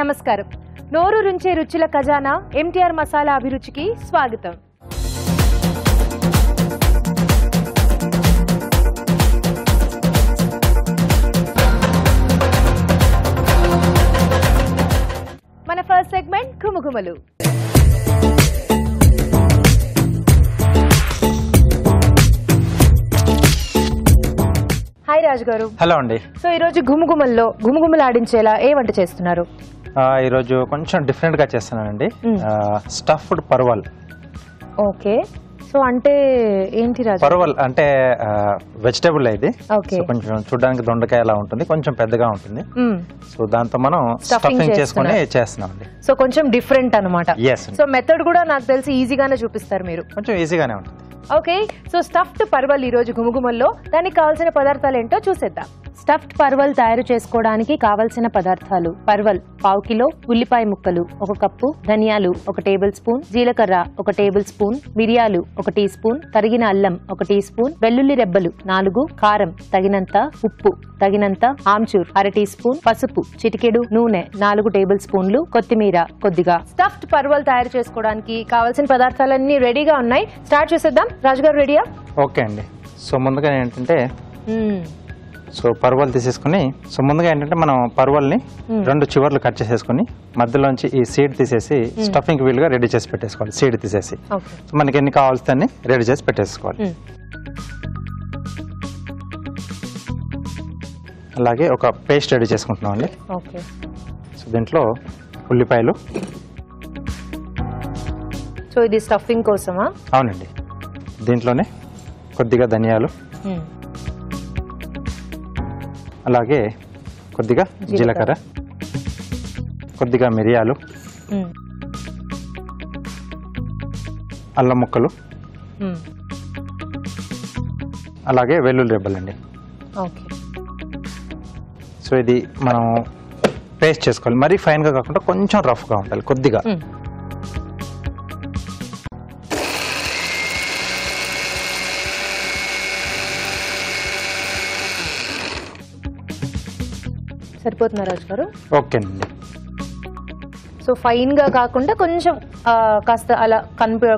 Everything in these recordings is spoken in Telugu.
నమస్కారం. నోరు రుంచే రుచుల ఖజానా ఎంటీఆర్ మసాలా అభిరుచికి స్వాగతం. మన ఫస్ట్ సెగ్మెంట్ ఘుమఘుమలు. హాయ్ రాజు గారు. హలో అండి. సో ఈ రోజు ఘుమఘుమల్లో ఘుమఘుమలు ఆడించేలా ఏ వంట చేస్తున్నారు? ఈ రోజు కొంచెం డిఫరెంట్ గా చేస్తున్నానండి. స్టఫ్డ్ పర్వల్. ఓకే, సో అంటే ఏంటి రాజు? పర్వల్ అంటే వెజిటేబుల్ ఇది. ఓకే, కొంచెం చూడడానికి దొండకాయ అలా ఉంటుంది, కొంచెం పెద్దగా ఉంటుంది. సో దాంతో మనం స్టఫింగ్ చేసుకుని చేస్తున్నాం అండి. సో కొంచెం డిఫరెంట్ అన్నమాట. సో మెథడ్ కూడా నాకు తెలిసి ఈజీగానే చూపిస్తారు మీరు. కొంచెం ఈజీగానే ఉంటుంది. ఓకే, సో స్టఫ్డ్ పర్వల్ ఈ రోజు ఘుమఘుమల్లో. దానికి కావాల్సిన పదార్థాలు ఏంటో చూసేద్దాం. స్టఫ్డ్ పర్వల్ తయారు చేసుకోవడానికి కావలసిన పదార్థాలు: పర్వల్ 1/2 కిలో, ఉల్లిపాయ ముక్కలు 1 కప్పు, ధనియాలు 1 టేబుల్ స్పూన్, జీలకర్ర 1 టేబుల్ స్పూన్, మిరియాలు 1 టీ స్పూన్, తరిగిన అల్లం 1 టీ స్పూన్, వెల్లుల్లి రెబ్బలు 4, కారం తగినంత, ఉప్పు తగినంత, ఆమ్చూర్ 1/2 టీ స్పూన్, పసుపు చిటికెడు, నూనె 4 టేబుల్ స్పూన్లు, కొత్తిమీర కొద్దిగా. స్టఫ్డ్ పర్వల్ తయారు చేసుకోవడానికి కావాల్సిన పదార్థాలన్నీ రెడీగా ఉన్నాయి. స్టార్ట్ చేసేద్దాం. రాజుగారు రెడీయా? ఓకే అండి. సో ముందుగా ఏంటంటే పర్వల్ తీసేసుకుని, ముందుగా ఏంటంటే మనం పర్వల్ని 2 చివర్లు కట్ చేసేసుకుని మధ్యలోంచి ఈ సీడ్ తీసేసి స్టఫింగ్ వీలుగా రెడీ చేసి పెట్టేసుకోవాలి. సీడ్ తీసేసి మనకి ఎన్ని కావాల్సి అన్ని రెడీ చేసి పెట్టేసుకోవాలి. అలాగే ఒక పేస్ట్ రెడీ చేసుకుంటున్నాం అండి. సో దీంట్లో ఉల్లిపాయలు. సో ఇది స్టఫింగ్ కోసమా? అవునండి. దీంట్లోనే కొద్దిగా ధనియాలు, అలాగే కొద్దిగా జీలకర్ర, కొద్దిగా మిరియాలు, అల్లం ముక్కలు, అలాగే వెల్లుల్లి రెబ్బలండి. సో ఇది మనం పేస్ట్ చేసుకోవాలి. మరీ ఫైన్గా కాకుండా కొంచెం రఫ్గా ఉండాలి కొద్దిగా. సరిపోతుందా రాజు గారు? ఓకేనండి. సో ఫైన్ గా కాకుండా కొంచెం కాస్త అలా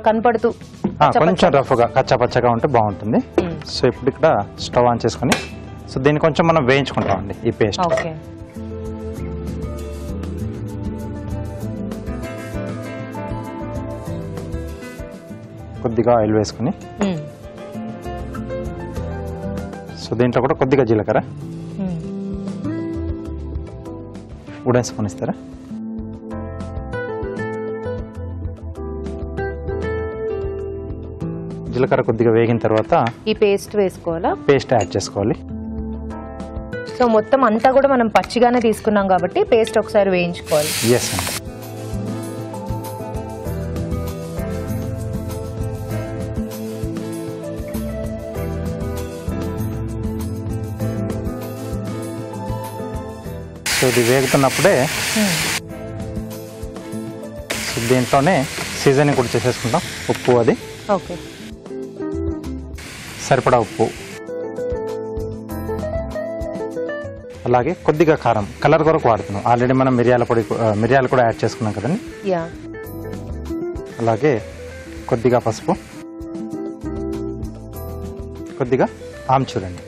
కనపడుతూ కొంచెం రఫ్గా కచ్చాపచ్చగా ఉంటే బాగుంటుంది. సో ఇప్పుడు ఇక్కడ స్టవ్ ఆన్ చేసుకుని సో దీన్ని కొంచెం మనం వేయించుకుంటామండి ఈ పేస్ట్. ఓకే, కొద్దిగా ఆయిల్ వేసుకుని సో దీంట్లో కూడా కొద్దిగా జీలకర్ర, ఉడన్ స్పూన్ ఇస్తారా? జీలకర్ర కొద్దిగా వేగిన తర్వాత ఈ పేస్ట్ వేసుకోవాలా? పేస్ట్ యాడ్ చేసుకోవాలి. సో మొత్తం అంతా కూడా మనం పచ్చిగానే తీసుకున్నాం కాబట్టి పేస్ట్ ఒకసారి వేయించుకోవాలి. ఎస్ అండి. సో ఇది వేగుతున్నప్పుడే దీంట్లోనే సీజనింగ్ కూడా చేసేసుకుంటాం. ఉప్పు, అది ఓకే, సరిపడా ఉప్పు, అలాగే కొద్దిగా కారం కలర్ కొరకు వాడుతున్నాం. ఆల్రెడీ మనం మిరియాలు కూడా యాడ్ చేసుకున్నాం కదండి. అలాగే కొద్దిగా పసుపు, కొద్దిగా ఆమ్చూర్ అండి.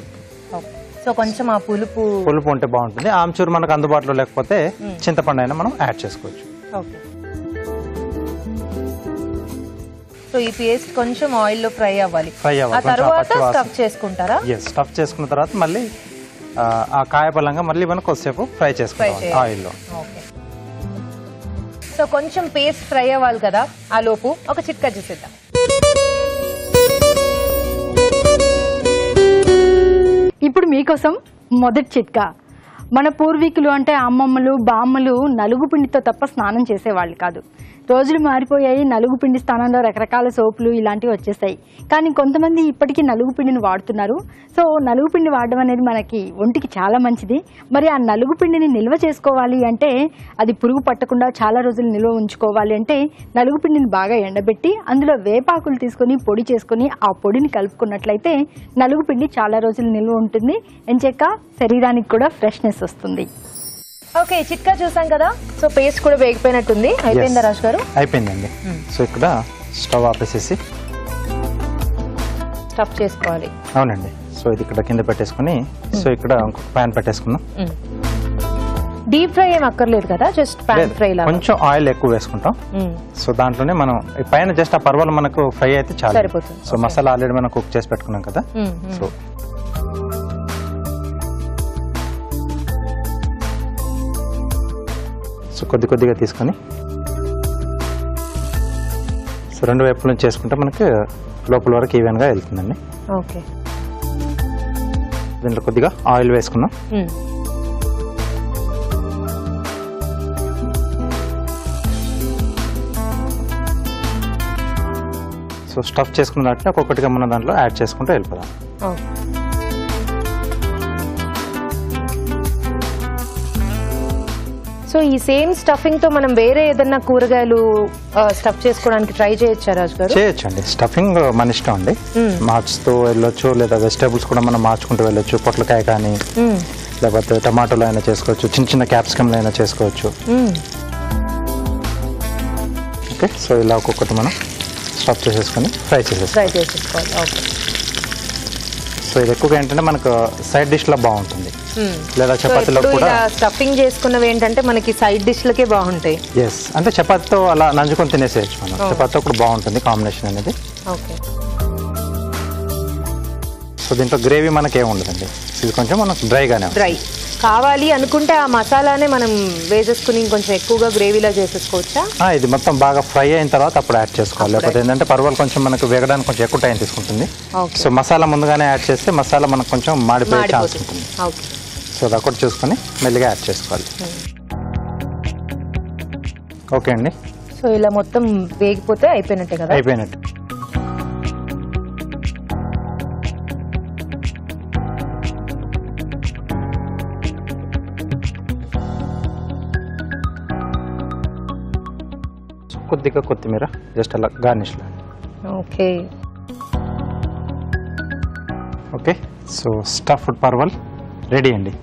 సో కొంచెం ఆ పులుపు ఉంటే బాగుంటుంది. ఆమ్చూర్ మనకు అందుబాటులో లేకపోతే చింతపండు అయినా మనం యాడ్ చేసుకోవచ్చు. ఓకే, సో ఈ పేస్ట్ కొంచెం ఆయిల్ లో ఫ్రై అవ్వాలి. ఆ తర్వాత స్టఫ్ చేసుకుంటారా? స్టఫ్ చేసుకున్న తర్వాత మళ్ళీ ఆ కాయపలంగా మళ్ళీ మనం కొద్దిసేపు ఫ్రై చేసుకోవాలి ఆయిల్లో. ఓకే, సో కొంచెం పేస్ట్ ఫ్రై అవ్వాలి కదా, ఆ లోపు ఒక చిట్కా చేసేద్దాం. ఇప్పుడు మీకోసం మొదటి చిట్కా. మన పూర్వీకులు అంటే అమ్మమ్మలు, బామ్మలు నలుగు పిండితో తప్ప స్నానం చేసేవాళ్ళు కాదు. రోజులు మారిపోయాయి. నలుగు పిండి స్థానంలో రకరకాల సోపులు ఇలాంటివి వచ్చేసాయి. కానీ కొంతమంది ఇప్పటికీ నలుగు పిండిని వాడుతున్నారు. సో నలుగు పిండి వాడడం అనేది మనకి ఒంటికి చాలా మంచిది. మరి ఆ నలుగు పిండిని నిల్వ చేసుకోవాలి అంటే, అది పురుగు పట్టకుండా చాలా రోజులు నిల్వ ఉంచుకోవాలి అంటే నలుగు పిండిని బాగా ఎండబెట్టి అందులో వేపాకులు తీసుకొని పొడి చేసుకొని ఆ పొడిని కలుపుకున్నట్లయితే నలుగు పిండి చాలా రోజులు నిల్వ ఉంటుంది. ఎంచక్క శరీరానికి కూడా ఫ్రెష్నెస్ వస్తుంది. ఓకే, చిట్కా చూసాం కదా. సో పేస్ట్ కూడా వేగిపోయినట్టుంది. అయిపోయిందా రాజు గారు? అయిపోయిందండి. సో ఇక్కడ స్టవ్ ఆపేసేసి స్టఫ్ చేసుకోవాలి. అవునండి. సో ఇది ఇక్కడ కింద పెట్టేసుకుని సో ఇక్కడ ఇంకొక ప్యాన్ పెట్టేసుకుందాం. డీప్ ఫ్రై ఏం అక్కర్లేదు కదా, జస్ట్ ప్యాన్ ఫ్రై లాగా. కొంచెం ఆయిల్ ఎక్కువ వేసుకుంటాం. సో దాంట్లోనే మనం పైన జస్ట్ ఆ పర్వాలు మనకు ఫ్రై అయితే చాలు, సరిపోతుంది. సో మసాలా ఆల్రెడీ మనం కుక్ చేసి పెట్టుకున్నాం కదా. సో కొద్ది కొద్దిగా తీసుకొని సో రెండు వైపుల నుంచి చేసుకుంటే మనకి లోపల వరకు ఈవెన్గా వెళ్తుందండి. ఓకే, దీంట్లో కొద్దిగా ఆయిల్ వేసుకున్నాం. సో స్టఫ్ చేసుకున్న దాంట్లో ఒక్కొక్కటిగా మనం దాంట్లో యాడ్ చేసుకుంటూ వెళ్ళిపోదాం. సో ఈ సేమ్ స్టఫింగ్ తో మనం వేరే ఏదన్నా కూరగాయలు స్టఫ్ చేసుకోవడానికి ట్రై చేయొచ్చా రాజు గారు? చేయొచ్చండి. స్టఫింగ్ మన ఇష్టం అండి, మార్చుతూ వెళ్ళొచ్చు, లేదా వెజిటేబుల్స్ కూడా మనం మార్చుకుంటూ వెళ్ళొచ్చు. పొట్లకాయ కానీ లేకపోతే టమాటోలు అయినా చేసుకోవచ్చు, చిన్న చిన్న క్యాప్సికమ్లు అయినా చేసుకోవచ్చు. ఓకే, సో ఇలా ఒక్కొక్కటి మనం స్టఫ్ చేసేసుకొని ఫ్రై చేసేసుకోవాలి. ఓకే, సో ఇది ఎక్కువగా ఏంటంటే మనకు సైడ్ డిష్ లా బాగుంటుంది, లేదా చపాతీలో కూడా. స్టఫింగ్ చేసుకున్నవి ఏంటంటే మనకి సైడ్ డిష్ లకే బాగుంటాయి. ఎస్, అంటే చపాతీతో అలా నంచుకొని తినేసేయచ్చు మనం. చపాతీతో కూడా బాగుంటుంది కాంబినేషన్ అనేది. ఓకే, సో దీంట్లో గ్రేవీ మనకేం ఉండదండి, ఇది కొంచెం మనకు డ్రైగానే డ్రై కావాలి అనుకుంటే ఆ మసాలానే మనం వేసేసుకుని కొంచెం ఎక్కువగా గ్రేవీలా చేసేసుకోవచ్చా? ఇది మొత్తం బాగా ఫ్రై అయిన తర్వాత అప్పుడు యాడ్ చేసుకోవాలి. లేకపోతే ఏంటంటే పర్వాలు కొంచెం మనకు వేగడానికి కొంచెం ఎక్కువ టైం తీసుకుంటుంది. సో మసాలా ముందుగానే యాడ్ చేస్తే మసాలా మనకు కొంచెం మాడిపోయే ఛాన్స్ ఉంటుంది. సో అది ఒకటి చూసుకొని మెల్లిగా యాడ్ చేసుకోవాలి. ఓకే అండి. సో ఇలా మొత్తం వేగిపోతే అయిపోయినట్టే కదా? అయిపోయినట్టు. కొద్దిగా కొత్తిమీర జస్ట్ అలా గార్నిష్ లాంటి. Okay okay, so stuffed parwal ready అండి.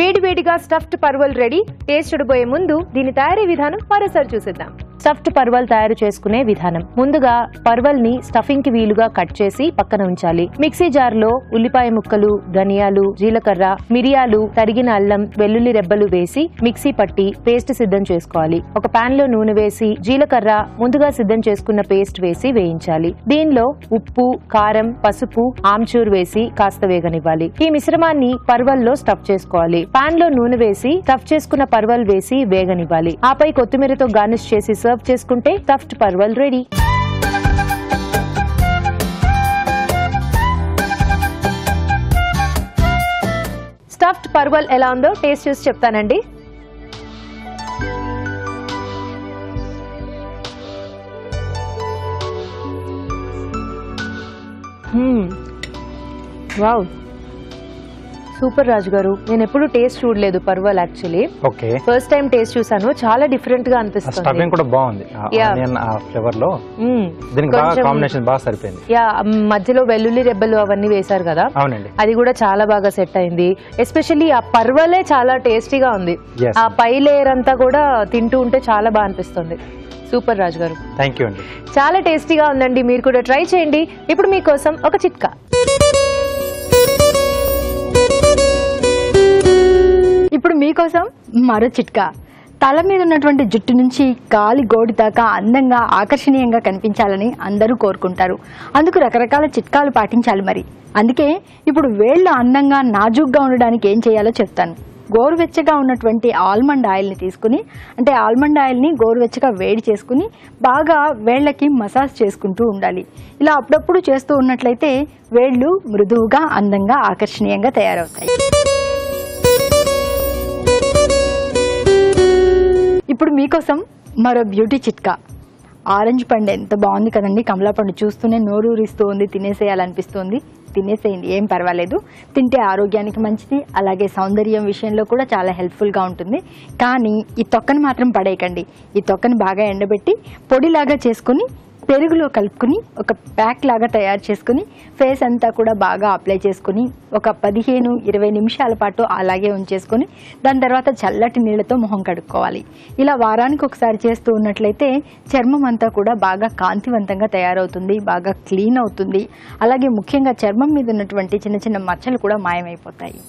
వేడివేడిగా స్టఫ్డ్ పర్వల్ రెడీ. టేస్ట్ చూడబోయే ముందు దీని తయారీ విధానం మరోసారి చూసేద్దాం. స్టఫ్డ్ పర్వల్ తయారు చేసుకునే విధానం. ముందుగా పర్వల్ ని స్టఫింగ్ కి వీలుగా కట్ చేసి పక్కన ఉంచాలి. మిక్సీ జార్ లో ఉల్లిపాయ ముక్కలు, ధనియాలు, జీలకర్ర, మిరియాలు, తరిగిన అల్లం, వెల్లుల్లి రెబ్బలు వేసి మిక్సీ పట్టి పేస్ట్ సిద్ధం చేసుకోవాలి. ఒక పాన్ లో నూనె వేసి జీలకర్ర, ముందుగా సిద్ధం చేసుకున్న పేస్ట్ వేసి వేయించాలి. దీనిలో ఉప్పు, కారం, పసుపు, ఆమ్చూర్ వేసి కాస్త వేగనివ్వాలి. ఈ మిశ్రమాన్ని పర్వల్ లో స్టఫ్ చేసుకోవాలి. పాన్ లో నూనె వేసి స్టఫ్ చేసుకున్న పర్వల్ వేసి వేగనివ్వాలి. ఆపై కొత్తిమీరతో గార్నిష్ చేసి సర్వ్ చేసుకుంటే stuffed parwal ready. Stuffed parwal ఎలా ఉందో టేస్ట్ చూసి చెప్తానండి. వావ్, సూపర్ రాజు గారు. నేను ఎప్పుడు టేస్ట్ చూడలేదు parwal. Actually okay, first time taste చూసాను. చాలా డిఫరెంట్ గా అనిపిస్తుంది. స్టఫింగ్ కూడా బాగుంది, ఆనియన్ ఆ ఫ్లేవర్ లో దీనికి బాగా కాంబినేషన్ బాగా సరిపోయింది. యా, మధ్యలో వెల్లుల్లి రెబ్బలు అవన్నీ వేశారు కదా. అవునండి, అది కూడా చాలా బాగా సెట్ అయింది. ఎస్పెషల్లీ ఆ పర్వలే చాలా టేస్టీగా ఉంది. ఆ పై లేయర్ అంతా కూడా తింటూ ఉంటే చాలా బాగా అనిపిస్తుంది. సూపర్ రాజు గారు, థ్యాంక్ యూ అండి. చాలా టేస్టీగా ఉందండి, మీరు కూడా ట్రై చేయండి. ఇప్పుడు మీకోసం ఒక చిట్కా. ఇప్పుడు మీకోసం మరో చిట్కా. తల మీద ఉన్నటువంటి జుట్టు నుంచి గాలి గోడి దాకా అందంగా, ఆకర్షణీయంగా కనిపించాలని అందరూ కోరుకుంటారు. అందుకు రకరకాల చిట్కాలు పాటించాలి మరి. అందుకే ఇప్పుడు వేళ్ళు అందంగా, నాజూగ్గా ఉండడానికి ఏం చేయాలో చెప్తాను. గోరువెచ్చగా ఉన్నటువంటి ఆల్మండ్ ఆయిల్ని తీసుకుని, అంటే ఆల్మండ్ ఆయిల్ని గోరువెచ్చగా వేడి చేసుకుని బాగా వేళ్ళకి మసాజ్ చేసుకుంటూ ఉండాలి. ఇలా అప్పుడప్పుడు చేస్తూ ఉన్నట్లయితే వేళ్ళు మృదువుగా, అందంగా, ఆకర్షణీయంగా తయారవుతాయి. ఇప్పుడు మీకోసం మరో బ్యూటీ చిట్కా. ఆరెంజ్ పండు ఎంత బాగుంది కదండి. కమలా పండు చూస్తూనే నోరూరిస్తూ ఉంది, తినేసేయాలనిపిస్తుంది. తినేసేయండి, ఏం పర్వాలేదు. తింటే ఆరోగ్యానికి మంచిది, అలాగే సౌందర్యం విషయంలో కూడా చాలా హెల్ప్ఫుల్గా ఉంటుంది. కానీ ఈ తొక్కను మాత్రం పడేయకండి. ఈ తొక్కను బాగా ఎండబెట్టి పొడిలాగా చేసుకుని పెరుగులో కలుపుకుని ఒక ప్యాక్ లాగా తయారు చేసుకుని ఫేస్ అంతా కూడా బాగా అప్లై చేసుకుని ఒక 15-20 నిమిషాల పాటు అలాగే ఉంచేసుకొని దాని తర్వాత చల్లటి నీళ్ళతో మొహం కడుక్కోవాలి. ఇలా వారానికి ఒకసారి చేస్తూ ఉన్నట్లయితే చర్మం అంతా కూడా బాగా కాంతివంతంగా తయారవుతుంది, బాగా క్లీన్ అవుతుంది. అలాగే ముఖ్యంగా చర్మం మీద ఉన్నటువంటి చిన్న చిన్న మచ్చలు కూడా మాయమైపోతాయి.